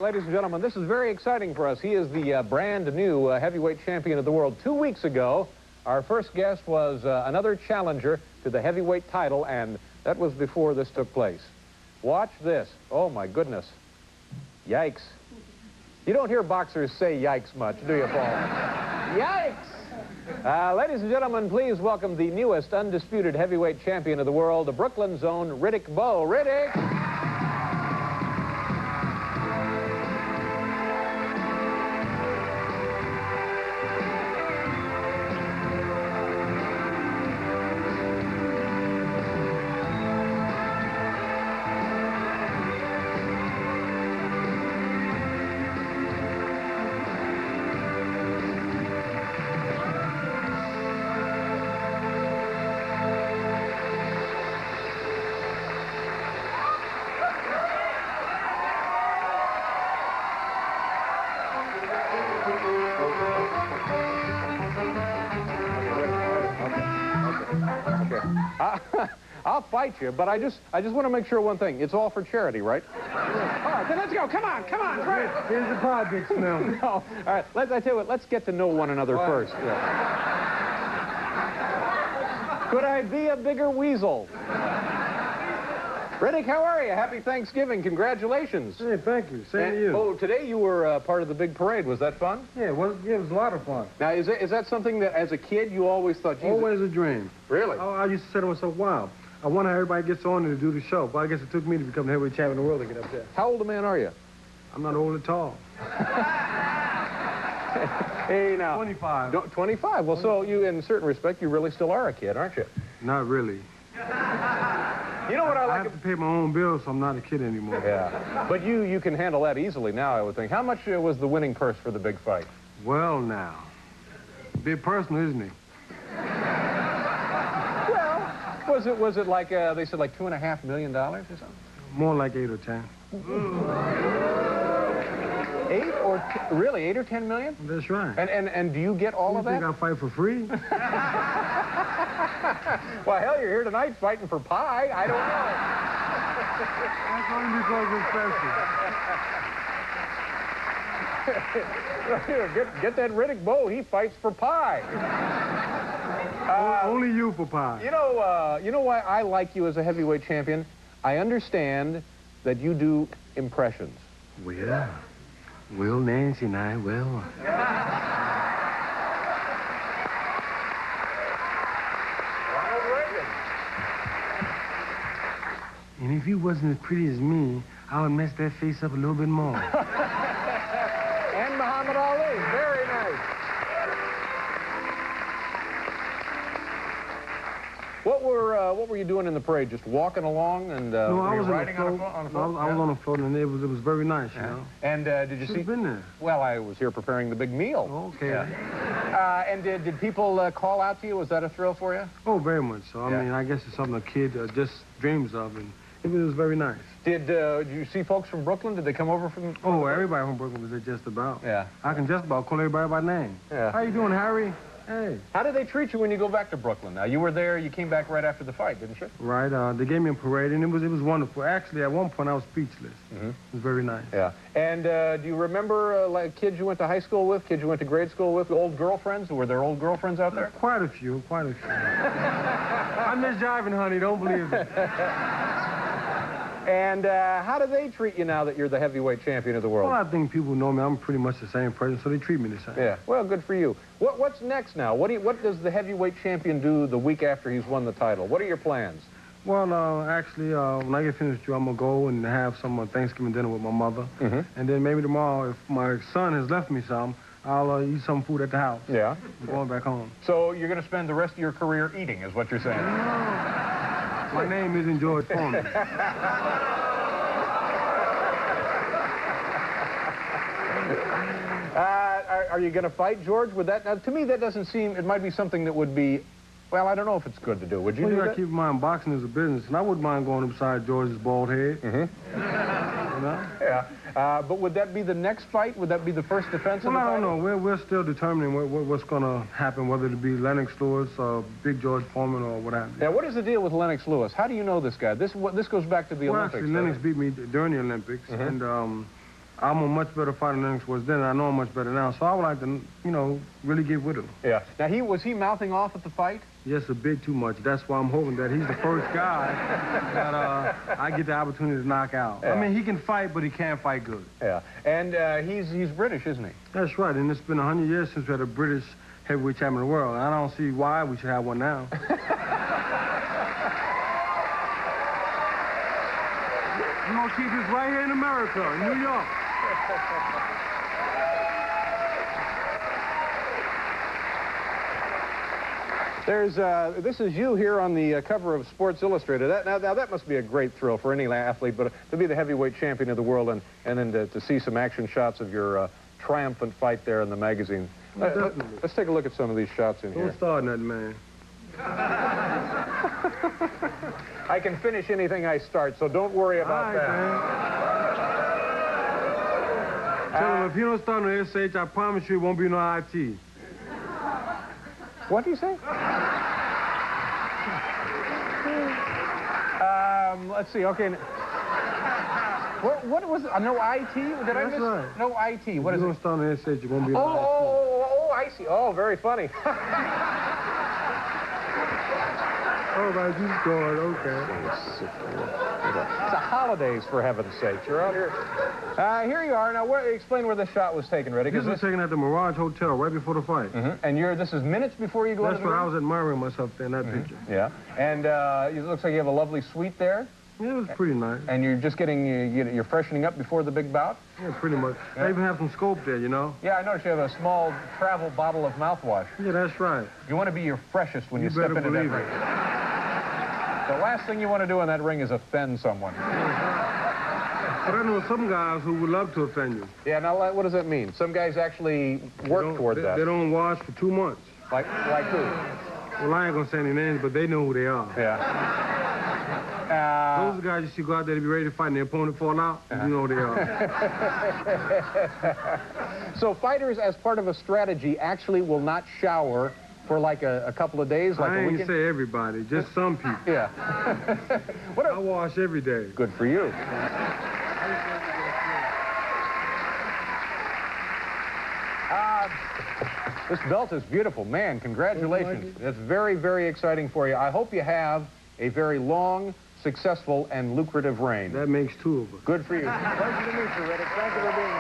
Ladies and gentlemen, this is very exciting for us. He is the brand new heavyweight champion of the world. 2 weeks ago, our first guest was another challenger to the heavyweight title, and that was before this took place. Watch this. Oh, my goodness. Yikes. You don't hear boxers say yikes much, do you, Paul? Yikes! Ladies and gentlemen, please welcome the newest undisputed heavyweight champion of the world, the Brooklyn's own Riddick Bowe. Riddick! I'll fight you, but I just want to make sure one thing. It's all for charity, right? Yeah. All right, then let's go. Come on, Fred. Here's the politics now. No. All right, I tell you what, let's get to know one another first. Yeah. Could I be a bigger weasel? Riddick, how are you? Happy Thanksgiving. Congratulations. Hey, thank you. Same to you. Oh, today you were part of the big parade. Was that fun? Yeah, it was a lot of fun. Now, is that something that, as a kid, you always thought... Jesus... Always a dream. Really? I used to say to myself, wow, I wonder how everybody gets on to do the show. But I guess it took me to become the heavyweight champion of the world to get up there. How old a man are you? I'm not old at all. Hey, now... 25. 25? Well, so you, in a certain respect, you really still are a kid, aren't you? Not really. You know what I like... I have to pay my own bills, so I'm not a kid anymore. Yeah. But you can handle that easily now, I would think. How much was the winning purse for the big fight? Well, now. A bit personal, isn't it? Well, was it like, they said like $2.5 million or something? More like 8 or 10. 8 or... Really, 8 or 10 million? That's right. And do you get all of that? You think I fight for free? Well, hell, you're here tonight fighting for pie. I don't know. That's only because it's special. Get that Riddick Bowe. He fights for pie. Only you for pie. You know why I like you as a heavyweight champion? I understand that you do impressions. Will, Nancy and I will. And if you wasn't as pretty as me, I would mess that face up a little bit more. And Muhammad Ali. Very nice. What were you doing in the parade? Just walking along and no, I was riding on the float. I was on the float, and it was very nice, you know. And did you see? Been there. Well, I was here preparing the big meal. Okay. Yeah. And did people call out to you? Was that a thrill for you? Oh, very much so. I mean, I guess it's something a kid just dreams of, and it was very nice. Did you see folks from Brooklyn? Did they come over from... Oh, everybody from Brooklyn was there just about. Yeah. I can just about call everybody by name. Yeah. How you doing, Harry? Hey. How did they treat you when you go back to Brooklyn? Now, you were there, you came back right after the fight, didn't you? Right. They gave me a parade, and it was wonderful. Actually, at one point, I was speechless. Mm-hmm. It was very nice. Yeah. And do you remember like kids you went to high school with, kids you went to grade school with, old girlfriends? Were there old girlfriends out there? Quite a few, quite a few. I'm just jiving, honey. Don't believe it. And how do they treat you now that you're the heavyweight champion of the world? Well, I think people know me. I'm pretty much the same person, so they treat me the same. Yeah. Well, good for you. What's next now? What does the heavyweight champion do the week after he's won the title? What are your plans? Well, actually, when I get finished with you, I'm going to go and have some Thanksgiving dinner with my mother. Mm-hmm. And then maybe tomorrow, if my son has left me some, I'll eat some food at the house. Yeah. I'm going back home. So you're going to spend the rest of your career eating, is what you're saying? No. My name isn't George Foreman. Are you going to fight George? Would that... Now, to me, that doesn't seem... It might be something that would be... Well, I don't know if it's good to do. Would you do that? Well, you got to keep in mind, boxing is a business, and I wouldn't mind going beside George's bald head. Mm-hmm. You know? Yeah. But would that be the next fight? Would that be the first defense of the title? title? Well, I don't know. We're still determining what's going to happen, whether it be Lennox Lewis or Big George Foreman or what have you. Yeah, what is the deal with Lennox Lewis? How do you know this guy? This goes back to the Olympics. Actually, Lennox beat me during the Olympics, and I'm a much better fighter than I was then, and I know I'm much better now. So I would like to, you know, really get with him. Yeah. Now, was he mouthing off at the fight? Yes, a bit too much. That's why I'm hoping that he's the first guy that I get the opportunity to knock out. Yeah. I mean, he can fight, but he can't fight good. Yeah. And he's British, isn't he? That's right, and it's been 100 years since we had a British heavyweight champion of the world. I don't see why we should have one now. We're going to keep this right here in America, in New York. This is you here on the cover of Sports Illustrated. Now that must be a great thrill for any athlete, but to be the heavyweight champion of the world and then to see some action shots of your triumphant fight there in the magazine. Let's take a look at some of these shots in here. Don't start nothing, man. I can finish anything I start, so don't worry about that. Tell him, if you don't start no SH, I promise you it won't be no IT. What do you say? Let's see. Okay. What was it? No IT? Did I miss? Right. No IT. What is it? If you don't start no SH, it won't be no IT. Oh, I see. Oh, very funny. All right, you scored. Okay. It's the holidays, for heaven's sake. You're out here. Here you are. Now, explain where this shot was taken, Riddick. This was taken at the Mirage Hotel right before the fight. Mm-hmm. And this is minutes before you go into the That's what ring? I was admiring myself there in that picture. Yeah. And it looks like you have a lovely suite there. Yeah, it was pretty nice. And you're just you're freshening up before the big bout? Yeah, pretty much. Yeah. I even have some scope there, you know? Yeah, I noticed you have a small travel bottle of mouthwash. Yeah, that's right. You want to be your freshest when you step into that ring. The last thing you want to do in that ring is offend someone. But I know some guys who would love to offend you. Yeah, now what does that mean? Some guys actually work toward that. They don't wash for 2 months. Like who? Well, I ain't gonna say any names, but they know who they are. Yeah. Those are the guys you see go out there to be ready to fight and their opponent fall out, you know who they are. So fighters, as part of a strategy, actually will not shower for like a couple of days, like a weekend? I ain't say everybody, just some people. Yeah. I wash every day. Good for you. This belt is beautiful. Man, congratulations. It's very, very exciting for you. I hope you have a very long, successful, and lucrative reign. That makes 2 of us. Good for you. Pleasure to meet you, Riddick. Thank you for being here.